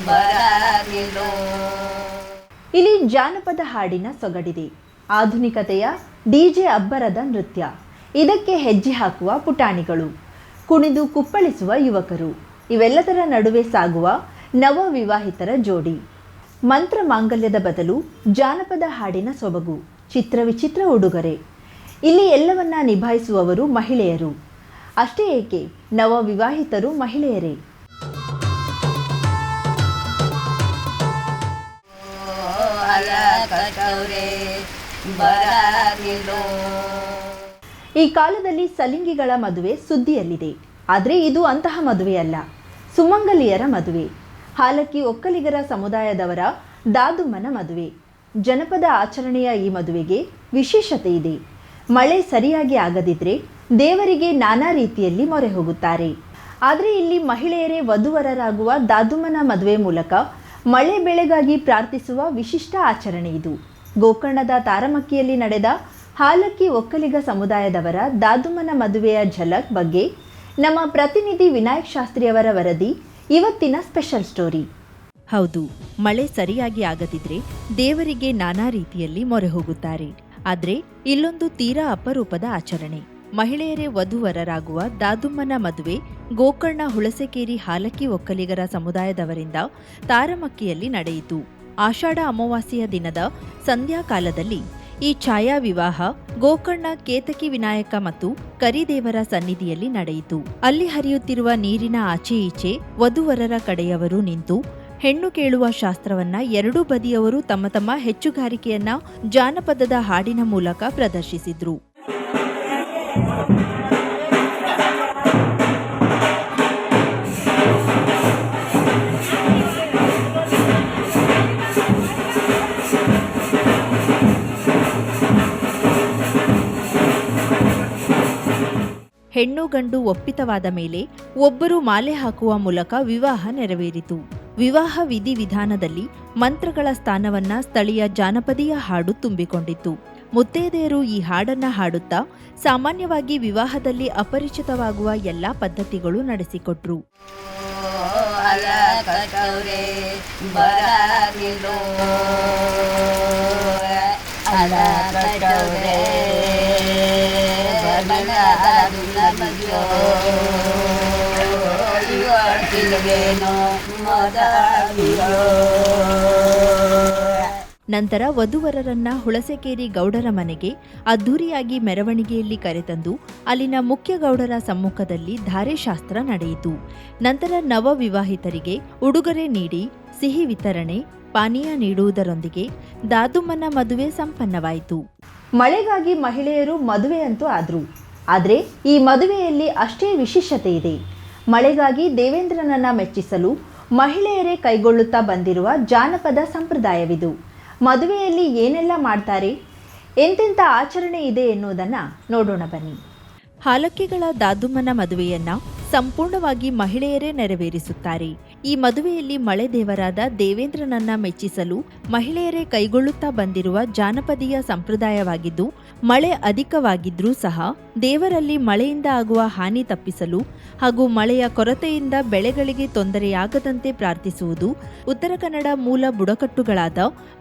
ಬರಲಿಲ್ಲೋ. ಇಲ್ಲಿ ಜಾನಪದ ಹಾಡಿನ ಸೊಗಡಿದೆ. ಆಧುನಿಕತೆಯ ಡಿಜೆ ಅಬ್ಬರದ ನೃತ್ಯ, ಇದಕ್ಕೆ ಹೆಜ್ಜೆ ಹಾಕುವ ಪುಟಾಣಿಗಳು, ಕುಣಿದು ಕುಪ್ಪಳಿಸುವ ಯುವಕರು, ಇವೆಲ್ಲದರ ನಡುವೆ ಸಾಗುವ ನವ ವಿವಾಹಿತರ ಜೋಡಿ. ಮಂತ್ರ ಮಾಂಗಲ್ಯದ ಬದಲು ಜಾನಪದ ಹಾಡಿನ ಸೊಬಗು, ಚಿತ್ರ ವಿಚಿತ್ರ ಉಡುಗೊರೆ. ಇಲ್ಲಿ ಎಲ್ಲವನ್ನ ನಿಭಾಯಿಸುವವರು ಮಹಿಳೆಯರು. ಅಷ್ಟೇ ಏಕೆ, ನವ ವಿವಾಹಿತರು ಮಹಿಳೆಯರೇ. ಈ ಕಾಲದಲ್ಲಿ ಸಲಿಂಗಿಗಳ ಮದುವೆ ಸುದ್ದಿಯಲ್ಲಿದೆ. ಆದರೆ ಇದು ಅಂತಹ ಮದುವೆಯಲ್ಲ, ಸುಮಂಗಲಿಯರ ಮದುವೆ. ಹಾಲಕ್ಕಿ ಒಕ್ಕಲಿಗರ ಸಮುದಾಯದವರ ದಾದುಮ್ಮನ ಮದುವೆ. ಜನಪದ ಆಚರಣೆಯ ಈ ಮದುವೆಗೆ ವಿಶೇಷತೆ ಇದೆ. ಮಳೆ ಸರಿಯಾಗಿ ಆಗದಿದ್ದರೆ ದೇವರಿಗೆ ನಾನಾ ರೀತಿಯಲ್ಲಿ ಮೊರೆ ಹೋಗುತ್ತಾರೆ. ಆದರೆ ಇಲ್ಲಿ ಮಹಿಳೆಯರೇ ವಧುವರರಾಗುವ ದಾದುಮ್ಮನ ಮದುವೆ ಮೂಲಕ ಮಳೆ ಬೆಳೆಗಾಗಿ ಪ್ರಾರ್ಥಿಸುವ ವಿಶಿಷ್ಟ ಆಚರಣೆ ಇದು. ಗೋಕರ್ಣದ ತಾರಮಕ್ಕಿಯಲ್ಲಿ ನಡೆದ ಹಾಲಕ್ಕಿ ಒಕ್ಕಲಿಗ ಸಮುದಾಯದವರ ದಾದುಮ್ಮನ ಮದುವೆಯ ಝಲಕ್ ಬಗ್ಗೆ ನಮ್ಮ ಪ್ರತಿನಿಧಿ ವಿನಾಯಕ್ ಶಾಸ್ತ್ರಿಯವರ ವರದಿ ಇವತ್ತಿನ ಸ್ಪೆಷಲ್ ಸ್ಟೋರಿ. ಹೌದು, ಮಳೆ ಸರಿಯಾಗಿ ಆಗದಿದ್ರೆ ದೇವರಿಗೆ ನಾನಾ ರೀತಿಯಲ್ಲಿ ಮೊರೆ ಹೋಗುತ್ತಾರೆ. ಆದರೆ ಇಲ್ಲೊಂದು ತೀರಾ ಅಪರೂಪದ ಆಚರಣೆ. ಮಹಿಳೆಯರೇ ವಧುವರರಾಗುವ ದಾದುಮ್ಮನ ಮದುವೆ ಗೋಕರ್ಣ ಹುಳಸೆಕೇರಿ ಹಾಲಕ್ಕಿ ಒಕ್ಕಲಿಗರ ಸಮುದಾಯದವರಿಂದ ತಾರಮಕ್ಕಿಯಲ್ಲಿ ನಡೆಯಿತು. ಆಷಾಢ ಅಮಾವಾಸ್ಯೆಯ ದಿನದ ಸಂಧ್ಯಾಕಾಲದಲ್ಲಿ ಈ ಛಾಯಾ ವಿವಾಹ ಗೋಕರ್ಣ ಕೇತಕಿ ವಿನಾಯಕ ಮತ್ತು ಕರಿದೇವರ ಸನ್ನಿಧಿಯಲ್ಲಿ ನಡೆಯಿತು. ಅಲ್ಲಿ ಹರಿಯುತ್ತಿರುವ ನೀರಿನ ಆಚೆ ಈಚೆ ವಧುವರರ ಕಡೆಯವರು ನಿಂತು ಹೆಣ್ಣು ಕೇಳುವ ಶಾಸ್ತ್ರವನ್ನ ಎರಡೂ ಬದಿಯವರು ತಮ್ಮ ತಮ್ಮ ಹೆಚ್ಚುಗಾರಿಕೆಯನ್ನ ಜಾನಪದದ ಹಾಡಿನ ಮೂಲಕ ಪ್ರದರ್ಶಿಸಿದ್ರು. ಹೆಣ್ಣು ಗಂಡು ಒಪ್ಪಿತವಾದ ಮೇಲೆ ಒಬ್ಬರು ಮಾಲೆ ಹಾಕುವ ಮೂಲಕ ವಿವಾಹ ನೆರವೇರಿತು. ವಿವಾಹ ವಿಧಿವಿಧಾನದಲ್ಲಿ ಮಂತ್ರಗಳ ಸ್ಥಾನವನ್ನ ಸ್ಥಳೀಯ ಜಾನಪದೀಯ ಹಾಡು ತುಂಬಿಕೊಂಡಿತ್ತು. ಮುತ್ತೈದೆಯರು ಈ ಹಾಡನ್ನ ಹಾಡುತ್ತಾ ಸಾಮಾನ್ಯವಾಗಿ ವಿವಾಹದಲ್ಲಿ ಅಪರಿಚಿತವಾಗುವ ಎಲ್ಲಾ ಪದ್ಧತಿಗಳು ನಡೆಸಿಕೊಟ್ರು. ನಂತರ ವಧುವರರನ್ನ ಹುಳಸೆಕೇರಿ ಗೌಡರ ಮನೆಗೆ ಅದ್ಧೂರಿಯಾಗಿ ಮೆರವಣಿಗೆಯಲ್ಲಿ ಕರೆತಂದು ಅಲ್ಲಿನ ಮುಖ್ಯ ಗೌಡರ ಸಮ್ಮುಖದಲ್ಲಿ ಧಾರೆಶಾಸ್ತ್ರ ನಡೆಯಿತು. ನಂತರ ನವ ವಿವಾಹಿತರಿಗೆ ಉಡುಗೊರೆ ನೀಡಿ ಸಿಹಿ ವಿತರಣೆ, ಪಾನೀಯ ನೀಡುವುದರೊಂದಿಗೆ ದಾದುಮ್ಮನ ಮದುವೆ ಸಂಪನ್ನವಾಯಿತು. ಮಳೆಗಾಗಿ ಮಹಿಳೆಯರು ಮದುವೆಯಂತೂ ಆದ್ರು. ಆದರೆ ಈ ಮದುವೆಯಲ್ಲಿ ಅಷ್ಟೇ ವಿಶೇಷತೆ ಇದೆ. ಮಳೆಗಾಗಿ ದೇವೇಂದ್ರನನ್ನ ಮೆಚ್ಚಿಸಲು ಮಹಿಳೆಯರೇ ಕೈಗೊಳ್ಳುತ್ತಾ ಬಂದಿರುವ ಜಾನಪದ ಸಂಪ್ರದಾಯವಿದು. ಮದುವೆಯಲ್ಲಿ ಏನೆಲ್ಲ ಮಾಡ್ತಾರೆ, ಎಂತೆಂಥ ಆಚರಣೆ ಇದೆ ಎನ್ನುವುದನ್ನು ನೋಡೋಣ ಬನ್ನಿ. ಹಾಲಕ್ಕಿಗಳ ದಾದುಮ್ಮನ ಮದುವೆಯನ್ನ ಸಂಪೂರ್ಣವಾಗಿ ಮಹಿಳೆಯರೇ ನೆರವೇರಿಸುತ್ತಾರೆ. ಈ ಮದುವೆಯಲ್ಲಿ ಮಳೆ ದೇವರಾದ ದೇವೇಂದ್ರನನ್ನ ಮೆಚ್ಚಿಸಲು ಮಹಿಳೆಯರೇ ಕೈಗೊಳ್ಳುತ್ತಾ ಬಂದಿರುವ ಜಾನಪದೀಯ ಸಂಪ್ರದಾಯವಾಗಿದ್ದು, ಮಳೆ ಅಧಿಕವಾಗಿದ್ರೂ ಸಹ ದೇವರಲ್ಲಿ ಮಳೆಯಿಂದ ಆಗುವ ಹಾನಿ ತಪ್ಪಿಸಲು ಹಾಗೂ ಮಳೆಯ ಕೊರತೆಯಿಂದ ಬೆಳೆಗಳಿಗೆ ತೊಂದರೆಯಾಗದಂತೆ ಪ್ರಾರ್ಥಿಸುವುದು ಉತ್ತರ ಕನ್ನಡ ಮೂಲ ಬುಡಕಟ್ಟುಗಳಾದ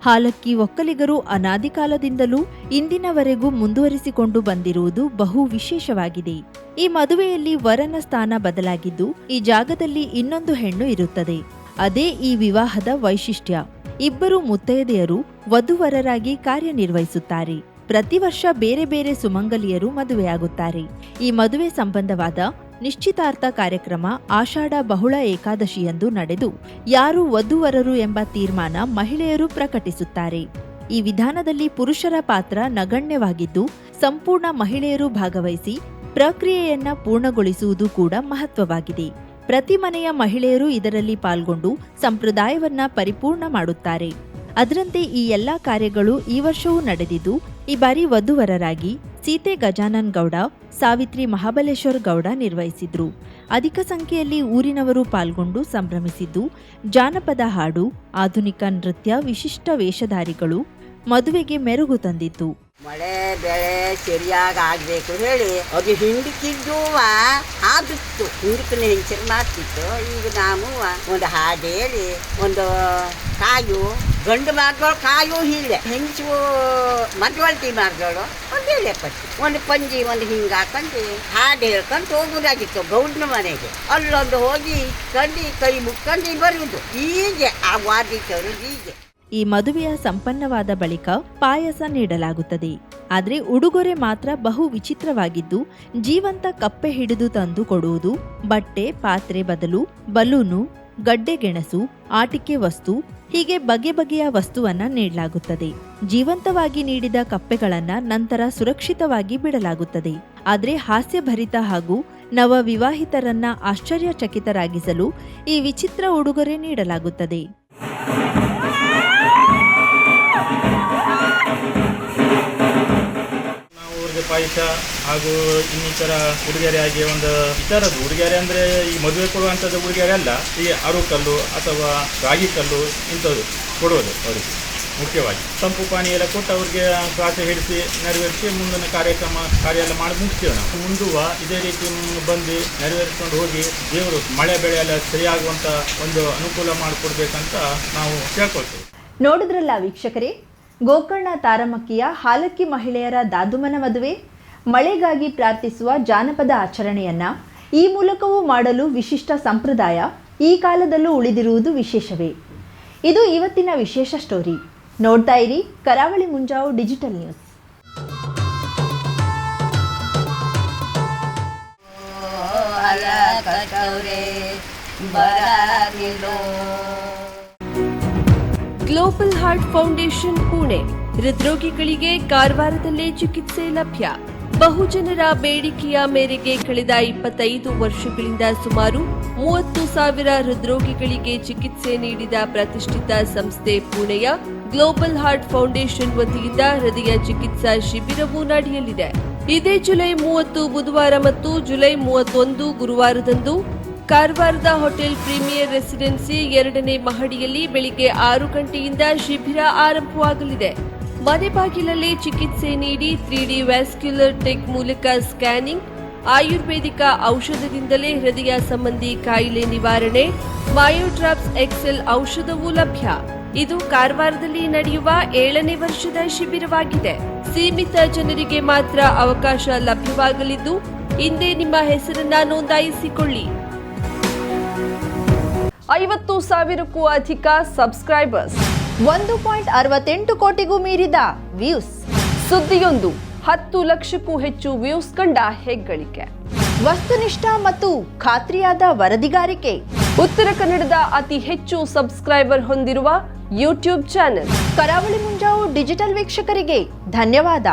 ಹಾಲಕ್ಕಿ ಒಕ್ಕಲಿಗರು ಅನಾದಿ ಕಾಲದಿಂದಲೂ ಇಂದಿನವರೆಗೂ ಮುಂದುವರಿಸಿಕೊಂಡು ಬಂದಿರುವುದು ಬಹು ವಿಶೇಷವಾಗಿದೆ. ಈ ಮದುವೆಯಲ್ಲಿ ವರನ ಸ್ಥಾನ ಬದಲಾಗಿದ್ದು ಈ ಜಾಗದಲ್ಲಿ ಇನ್ನೊಂದು ಹೆಣ್ಣು ಇರುತ್ತದೆ. ಅದೇ ಈ ವಿವಾಹದ ವೈಶಿಷ್ಟ್ಯ. ಇಬ್ಬರು ಮುತ್ತೈದೆಯರು ವಧುವರರಾಗಿ ಕಾರ್ಯನಿರ್ವಹಿಸುತ್ತಾರೆ. ಪ್ರತಿ ವರ್ಷ ಬೇರೆ ಬೇರೆ ಸುಮಂಗಲಿಯರು ಮದುವೆಯಾಗುತ್ತಾರೆ. ಈ ಮದುವೆ ಸಂಬಂಧವಾದ ನಿಶ್ಚಿತಾರ್ಥ ಕಾರ್ಯಕ್ರಮ ಆಷಾಢ ಬಹುಳ ಏಕಾದಶಿಯಂದು ನಡೆದು ಯಾರು ವಧುವರರು ಎಂಬ ತೀರ್ಮಾನ ಮಹಿಳೆಯರು ಪ್ರಕಟಿಸುತ್ತಾರೆ. ಈ ವಿಧಾನದಲ್ಲಿ ಪುರುಷರ ಪಾತ್ರ ನಗಣ್ಯವಾಗಿದ್ದು ಸಂಪೂರ್ಣ ಮಹಿಳೆಯರು ಭಾಗವಹಿಸಿ ಪ್ರಕ್ರಿಯೆಯನ್ನ ಪೂರ್ಣಗೊಳಿಸುವುದು ಕೂಡ ಮಹತ್ವವಾಗಿದೆ. ಪ್ರತಿ ಮನೆಯ ಮಹಿಳೆಯರು ಇದರಲ್ಲಿ ಪಾಲ್ಗೊಂಡು ಸಂಪ್ರದಾಯವನ್ನ ಪರಿಪೂರ್ಣ ಮಾಡುತ್ತಾರೆ. ಅದರಂತೆ ಈ ಎಲ್ಲಾ ಕಾರ್ಯಗಳು ಈ ವರ್ಷವೂ ನಡೆದಿದ್ದು ಈ ಬಾರಿ ವಧುವರರಾಗಿ ಸೀತೆ ಗಜಾನನ್ ಗೌಡ, ಸಾವಿತ್ರಿ ಮಹಾಬಲೇಶ್ವರ್ ಗೌಡ ನಿರ್ವಹಿಸಿದ್ರು. ಅಧಿಕ ಸಂಖ್ಯೆಯಲ್ಲಿ ಊರಿನವರು ಪಾಲ್ಗೊಂಡು ಸಂಭ್ರಮಿಸಿದ್ದು ಜಾನಪದ ಹಾಡು, ಆಧುನಿಕ ನೃತ್ಯ, ವಿಶಿಷ್ಟ ವೇಷಧಾರಿಗಳು, ಮದುವೆಗೆ ಮೆರುಗು ತಂದಿತು. ಮಳೆ ಬೆಳೆ ಸರಿಯಾಗಿ ಆಗಬೇಕು ಹೇಳಿ ಅದು ಹಿಂದಕ್ಕಿದ್ದುವ ಆದಿತ್ತು, ಹಿಂದಕ್ಕನ್ನ ಹೆಂಚರು ಮಾಡ್ತಿತ್ತು. ಈಗ ನಾವು ಒಂದು ಹಾಡು ಹೇಳಿ ಒಂದು ಕಾಯು ಗಂಡು ಮಾರ್ಗಳು ಕಾಯು ಹೀಳೆ ಹೆಂಚು ಮಧ್ಯವರ್ತಿ ಮಾರ್ಗಳು ಒಂದು ಹೇಳಿ ಪಟ್ಟಿ ಒಂದು ಪಂಜಿ ಒಂದು ಹಿಂಗೆ ಹಾಕೊಂಡು ಹಾಡು ಹೇಳ್ಕೊಂಡು ಹೋಗುದಾಗಿತ್ತು ಗೌಡ್ನ ಮನೆಗೆ. ಅಲ್ಲೊಂದು ಹೋಗಿ ಕಂಡು ಕೈ ಮುಕ್ಕೊಂಡು ಬರುವುದು. ಹೀಗೆ ಆ ವಾದಿತವರು ಹೀಗೆ. ಈ ಮದುವೆಯ ಸಂಪನ್ನವಾದ ಬಳಿಕ ಪಾಯಸ ನೀಡಲಾಗುತ್ತದೆ. ಆದರೆ ಉಡುಗೊರೆ ಮಾತ್ರ ಬಹು ವಿಚಿತ್ರವಾಗಿದ್ದು, ಜೀವಂತ ಕಪ್ಪೆ ಹಿಡಿದು ತಂದು ಕೊಡುವುದು, ಬಟ್ಟೆ ಪಾತ್ರೆ ಬದಲು ಬಲೂನು, ಗಡ್ಡೆ ಗೆಣಸು, ಆಟಿಕೆ ವಸ್ತು ಹೀಗೆ ಬಗೆ ಬಗೆಯ ವಸ್ತುವನ್ನ ನೀಡಲಾಗುತ್ತದೆ. ಜೀವಂತವಾಗಿ ನೀಡಿದ ಕಪ್ಪೆಗಳನ್ನ ನಂತರ ಸುರಕ್ಷಿತವಾಗಿ ಬಿಡಲಾಗುತ್ತದೆ. ಆದರೆ ಹಾಸ್ಯಭರಿತ ಹಾಗೂ ನವ ವಿವಾಹಿತರನ್ನ ಆಶ್ಚರ್ಯಚಕಿತರಾಗಿಸಲು ಈ ವಿಚಿತ್ರ ಉಡುಗೊರೆ ನೀಡಲಾಗುತ್ತದೆ. ಪಾಯಸ ಹಾಗೂ ಇನ್ನಿತರ ಉಡುಗೊರೆಯಾಗಿ ಒಂದು ಇತರದ್ದು ಉಡುಗೊರೆ ಅಂದರೆ ಈ ಮದುವೆ ಕೊಡುವಂಥದ್ದು ಉಡುಗೊರೆ ಅಲ್ಲ, ಈ ಅರುಕಲ್ಲು ಅಥವಾ ರಾಗಿ ಕಲ್ಲು ಇಂಥದ್ದು ಕೊಡುವುದು ಅವರಿಗೆ. ಮುಖ್ಯವಾಗಿ ತಂಪು ಪಾನಿ ಎಲ್ಲ ಕೊಟ್ಟು ಅವ್ರಿಗೆ ಪ್ರಾಸೆ ಹಿಡಿಸಿ ನೆರವೇರಿಸಿ ಮುಂದಿನ ಕಾರ್ಯ ಎಲ್ಲ ಮಾಡಿ ಮುಗಿಸ್ತೇವೆ ನಾವು. ಮುಂದುವ ಇದೇ ರೀತಿ ಬಂದು ನೆರವೇರಿಸ್ಕೊಂಡು ಹೋಗಿ ದೇವರು ಮಳೆ ಬೆಳೆ ಎಲ್ಲ ಸರಿಯಾಗುವಂಥ ಒಂದು ಅನುಕೂಲ ಮಾಡಿಕೊಡ್ಬೇಕಂತ ನಾವು ಕೇಳ್ಕೊಳ್ತೇವೆ. ನೋಡಿದ್ರಲ್ಲ ವೀಕ್ಷಕರೇ, ಗೋಕರ್ಣ ತಾರಮಕ್ಕಿಯ ಹಾಲಕ್ಕಿ ಮಹಿಳೆಯರ ದಾದುಮನ ಮದುವೆ, ಮಳೆಗಾಗಿ ಪ್ರಾರ್ಥಿಸುವ ಜಾನಪದ ಆಚರಣೆಯನ್ನ ಈ ಮೂಲಕವೂ ಮಾಡಲು ವಿಶಿಷ್ಟ ಸಂಪ್ರದಾಯ ಈ ಕಾಲದಲ್ಲೂ ಉಳಿದಿರುವುದು ವಿಶೇಷವೇ. ಇದು ಇವತ್ತಿನ ವಿಶೇಷ ಸ್ಟೋರಿ. ನೋಡ್ತಾ ಇರಿ Karavali Munjavu digital news. Global heart foundation Pune. ಹೃದ್ರೋಗಿಗಳಿಗೆ ಕಾರವಾರದಲ್ಲೇ ಚಿಕಿತ್ಸೆ ಲಭ್ಯ. ಬಹುಜನರ ಬೇಡಿಕೆಯ ಮೇರೆಗೆ ಕಳೆದ 25 ವರ್ಷಗಳಿಂದ ಸುಮಾರು 30,000 ಹೃದ್ರೋಗಿಗಳಿಗೆ ಚಿಕಿತ್ಸೆ ನೀಡಿದ ಪ್ರತಿಷ್ಠಿತ ಸಂಸ್ಥೆ ಪುಣೆಯ ಗ್ಲೋಬಲ್ ಹಾರ್ಟ್ ಫೌಂಡೇಶನ್ ವತಿಯಿಂದ ಹೃದಯ ಚಿಕಿತ್ಸಾ ಶಿಬಿರವು ನಡೆಯಲಿದೆ. ಇದೇ ಜುಲೈ 30 ಬುಧವಾರ ಮತ್ತು ಜುಲೈ 31 ಗುರುವಾರದಂದು ಕಾರವಾರದ ಹೋಟೆಲ್ ಪ್ರೀಮಿಯರ್ ರೆಸಿಡೆನ್ಸಿ 2ನೇ ಮಹಡಿಯಲ್ಲಿ ಬೆಳಿಗ್ಗೆ 6 ಗಂಟೆಯಿಂದ ಶಿಬಿರ ಆರಂಭವಾಗಲಿದೆ. ಮನೆ ಬಾಗಿಲಲ್ಲಿ ಚಿಕಿತ್ಸೆ ನೀಡಿ 3D ವ್ಯಾಸ್ಕ್ಯುಲರ್ ಟೆಕ್ ಮೂಲಕ ಸ್ಕ್ಯಾನಿಂಗ್, ಆಯುರ್ವೇದಿಕ ಔಷಧದಿಂದಲೇ ಹೃದಯ ಸಂಬಂಧಿ ಕಾಯಿಲೆ ನಿವಾರಣೆ, ಮಯೋಡ್ರಾಪ್ಸ್ ಎಕ್ಸೆಲ್ ಔಷಧವೂ ಲಭ್ಯ. ಇದು ಕಾರವಾರದಲ್ಲಿ ನಡೆಯುವ 7ನೇ ವರ್ಷದ ಶಿಬಿರವಾಗಿದೆ. ಸೀಮಿತ ಜನರಿಗೆ ಮಾತ್ರ ಅವಕಾಶ ಲಭ್ಯವಾಗಲಿದ್ದು, ಹಿಂದೆ ನಿಮ್ಮ ಹೆಸರನ್ನ ನೋಂದಾಯಿಸಿಕೊಳ್ಳಿ. 50,000ಕ್ಕೂ ಅಧಿಕ ಸಬ್ಸ್ಕ್ರೈಬರ್ಸ್, 1.68 ಕೋಟಿಗೂ ಮೀರಿದ ವ್ಯೂಸ್, ಸುದ್ದಿಯೊಂದು 10 ಲಕ್ಷಕ್ಕೂ ಹೆಚ್ಚು ವ್ಯೂಸ್ ಕಂಡ ಹೆಗ್ಗಳಿಕೆ, ವಸ್ತುನಿಷ್ಠ ಮತ್ತು ಖಾತ್ರಿಯಾದ ವರದಿಗಾರಿಕೆ, ಉತ್ತರ ಕನ್ನಡದ ಅತಿ ಹೆಚ್ಚು ಸಬ್ಸ್ಕ್ರೈಬರ್ ಹೊಂದಿರುವ ಯೂಟ್ಯೂಬ್ ಚಾನೆಲ್ ಕರಾವಳಿ ಮುಂಜಾವು ಡಿಜಿಟಲ್ ವೀಕ್ಷಕರಿಗೆ ಧನ್ಯವಾದ.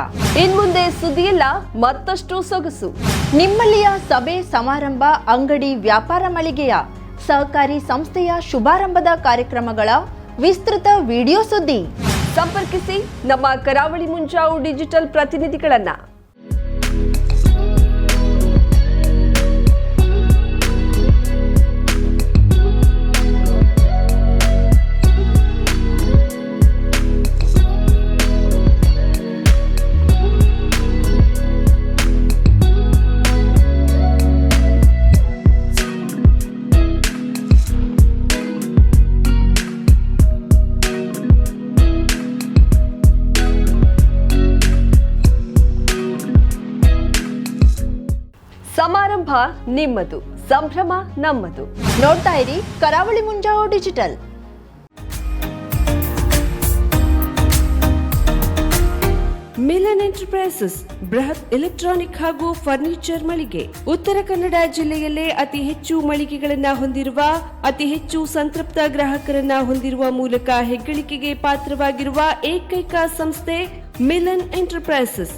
ಇನ್ಮುಂದೆ ಸುದ್ದಿಯಲ್ಲ ಮತ್ತಷ್ಟು ಸೊಗಸು. ನಿಮ್ಮಲ್ಲಿಯ ಸಭೆ ಸಮಾರಂಭ, ಅಂಗಡಿ ವ್ಯಾಪಾರ ಮಳಿಗೆಯ ಸಹಕಾರಿ ಸಂಸ್ಥೆಯ ಶುಭಾರಂಭದ ಕಾರ್ಯಕ್ರಮಗಳ ವಿಸ್ತೃತ ವಿಡಿಯೋ ಸುದ್ದಿ ಸಂಪರ್ಕಿಸಿ ನಮ್ಮ ಕರಾವಳಿ ಮುಂಜಾವು ಡಿಜಿಟಲ್ ಪ್ರತಿನಿಧಿಗಳನ್ನ. ಸಮಾರಂಭ ನಿಮ್ಮದು, ಸಂಭ್ರಮ ನಮ್ಮದು. ನೋಡ್ತಾ ಇರಿ ಕರಾವಳಿ ಮುಂಜಾವು ಡಿಜಿಟಲ್. ಮಿಲನ್ ಎಂಟರ್ಪ್ರೈಸಸ್ ಬೃಹತ್ ಎಲೆಕ್ಟ್ರಾನಿಕ್ ಹಾಗೂ ಫರ್ನಿಚರ್ ಮಳಿಗೆ. ಉತ್ತರ ಕನ್ನಡ ಜಿಲ್ಲೆಯಲ್ಲೇ ಅತಿ ಹೆಚ್ಚು ಮಳಿಗೆಗಳನ್ನ ಹೊಂದಿರುವ, ಅತಿ ಹೆಚ್ಚು ಸಂತೃಪ್ತ ಗ್ರಾಹಕರನ್ನ ಹೊಂದಿರುವ ಮೂಲಕ ಹೆಗ್ಗಳಿಕೆಗೆ ಪಾತ್ರವಾಗಿರುವ ಏಕೈಕ ಸಂಸ್ಥೆ ಮಿಲನ್ ಎಂಟರ್ಪ್ರೈಸಸ್.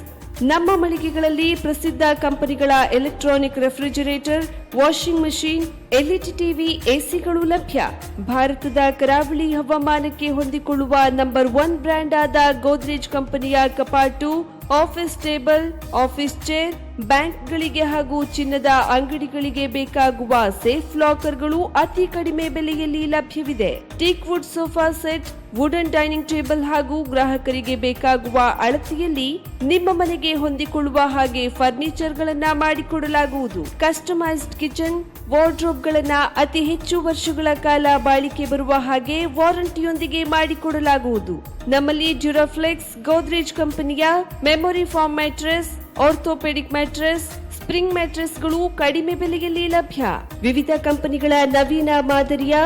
ನಮ್ಮ ಮಳಿಗೆಗಳಲ್ಲಿ ಪ್ರಸಿದ್ಧ ಕಂಪನಿಗಳ electronic refrigerator, washing machine, LED TV, ಎಸಿಗಳು ಲಭ್ಯ. ಭಾರತದ ಕರಾವಳಿ ಹವಾಮಾನಕ್ಕೆ ಹೊಂದಿಕೊಳ್ಳುವ ನಂಬರ್ 1 ಬ್ರ್ಯಾಂಡ್ ಆದ ಗೋದ್ರೇಜ್ ಕಂಪನಿಯ ಕಪಾಟು, ಆಫೀಸ್ ಟೇಬಲ್, ಆಫೀಸ್ ಚೇರ್, ಬ್ಯಾಂಕ್ಗಳಿಗೆ ಹಾಗೂ ಚಿನ್ನದ ಅಂಗಡಿಗಳಿಗೆ ಬೇಕಾಗುವ ಸೇಫ್ ಲಾಕರ್ಗಳು ಅತಿ ಕಡಿಮೆ ಬೆಲೆಯಲ್ಲಿ ಲಭ್ಯವಿದೆ. Teak wood sofa set, wooden dining table ಹಾಗೂ ಗ್ರಾಹಕರಿಗೆ ಬೇಕಾಗುವ ಅಳತೆಯಲ್ಲಿ ನಿಮ್ಮ ಮನೆಗೆ ಹೊಂದಿಕೊಳ್ಳುವ ಹಾಗೆ ಫರ್ನಿಚರ್ಗಳನ್ನ ಮಾಡಿಕೊಡಲಾಗುವುದು. ಕಸ್ಟಮೈಸ್ಡ್ ಕಿಚನ್ ವಾರ್ಡ್ರೋಬ್ಗಳನ್ನ ಅತಿ ಹೆಚ್ಚು ವರ್ಷಗಳ ಕಾಲ ಬಾಳಿಕೆ ಬರುವ ಹಾಗೆ ವಾರಂಟಿಯೊಂದಿಗೆ ಮಾಡಿಕೊಡಲಾಗುವುದು. ನಮ್ಮಲ್ಲಿ ಡ್ಯೂರಾಫ್ಲೆಕ್ಸ್, ಗೋದ್ರೇಜ್ ಕಂಪನಿಯ memory foam mattress, orthopaedic mattress, spring ಮ್ಯಾಟ್ರೆಸ್ಗಳು ಕಡಿಮೆ ಬೆಲೆಯಲ್ಲಿ ಲಭ್ಯ. ವಿವಿಧ ಕಂಪನಿಗಳ ನವೀನ ಮಾದರಿಯ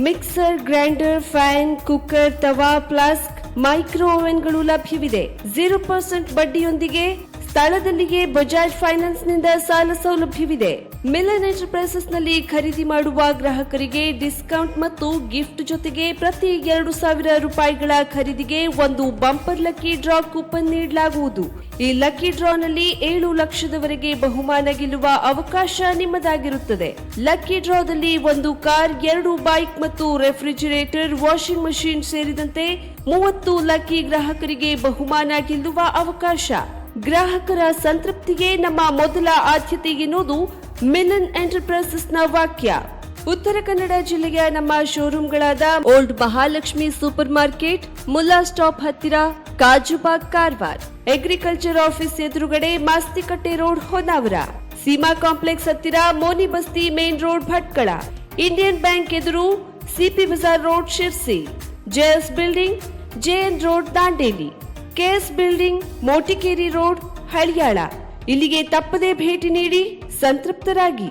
ಮಿಕ್ಸರ್, ಗ್ರೈಂಡರ್, ಫ್ಯಾನ್, ಕುಕ್ಕರ್, ತವಾ, ಫ್ಲಾಸ್ಕ್, ಮೈಕ್ರೋ ಓವೆನ್ಗಳು ಲಭ್ಯವಿದೆ. 0% ಬಡ್ಡಿಯೊಂದಿಗೆ ಸ್ಥಳದಲ್ಲಿಯೇ ಬಜಾಜ್ ಫೈನಾನ್ಸ್ ನಿಂದ ಸಾಲ ಸೌಲಭ್ಯವಿದೆ. ಮಿಲನ್ ಎಂಟರ್ಪ್ರೈಸಸ್ ನಲ್ಲಿ ಖರೀದಿ ಮಾಡುವ ಗ್ರಾಹಕರಿಗೆ ಡಿಸ್ಕೌಂಟ್ ಮತ್ತು ಗಿಫ್ಟ್ ಜೊತೆಗೆ ಪ್ರತಿ 2,000 ರೂಪಾಯಿಗಳ ಖರೀದಿಗೆ ಒಂದು ಬಂಪರ್ ಲಕ್ಕಿ ಡ್ರಾ ಕೂಪನ್ ನೀಡಲಾಗುವುದು. ಈ ಲಕ್ಕಿ ಡ್ರಾನಲ್ಲಿ 7 ಲಕ್ಷದವರೆಗೆ ಬಹುಮಾನ ಗೆಲ್ಲುವ ಅವಕಾಶ ನಿಮ್ಮದಾಗಿರುತ್ತದೆ. ಲಕ್ಕಿ ಡ್ರಾದಲ್ಲಿ 1 ಕಾರ್, 2 ಬೈಕ್ ಮತ್ತು ರೆಫ್ರಿಜಿರೇಟರ್, ವಾಷಿಂಗ್ ಮಷೀನ್ ಸೇರಿದಂತೆ 30 ಲಕ್ಕಿ ಗ್ರಾಹಕರಿಗೆ ಬಹುಮಾನ ಗೆಲ್ಲುವ ಅವಕಾಶ. ಗ್ರಾಹಕರ ಸಂತೃಪ್ತಿಗೆ ನಮ್ಮ ಮೊದಲ ಆದ್ಯತೆ ಎನ್ನುವುದು ಮಿಲನ್ ಎಂಟರ್ಪ್ರೈಸಸ್ನ ವಾಕ್ಯ. ಉತ್ತರ ಕನ್ನಡ ಜಿಲ್ಲೆಯ ನಮ್ಮ ಶೋರೂಮ್ಗಳಾದ old Mahalakshmi super market, Mulla stop ಹತ್ತಿರ, ಕಾಜುಬಾಗ್, ಕಾರವಾರ, ಅಗ್ರಿಕಲ್ಚರ್ ಆಫೀಸ್ ಎದುರುಗಡೆ, ಮಾಸ್ತಿಕಟ್ಟೆ ರೋಡ್, ಹೊನ್ನಾವರ, ಸೀಮಾ ಕಾಂಪ್ಲೆಕ್ಸ್ ಹತ್ತಿರ, ಮೋನಿ ಬಸ್ತಿ ಮೇನ್ ರೋಡ್, ಭಟ್ಕಳ, ಇಂಡಿಯನ್ ಬ್ಯಾಂಕ್ ಎದುರು, CP Bazar road, Sirsi, JS building, JN road, Dandeli, KS building, Motikeri road, Haliyal. ಇಲ್ಲಿಗೆ ತಪ್ಪದೇ ಭೇಟಿ ನೀಡಿ ಸಂತೃಪ್ತರಾಗಿ.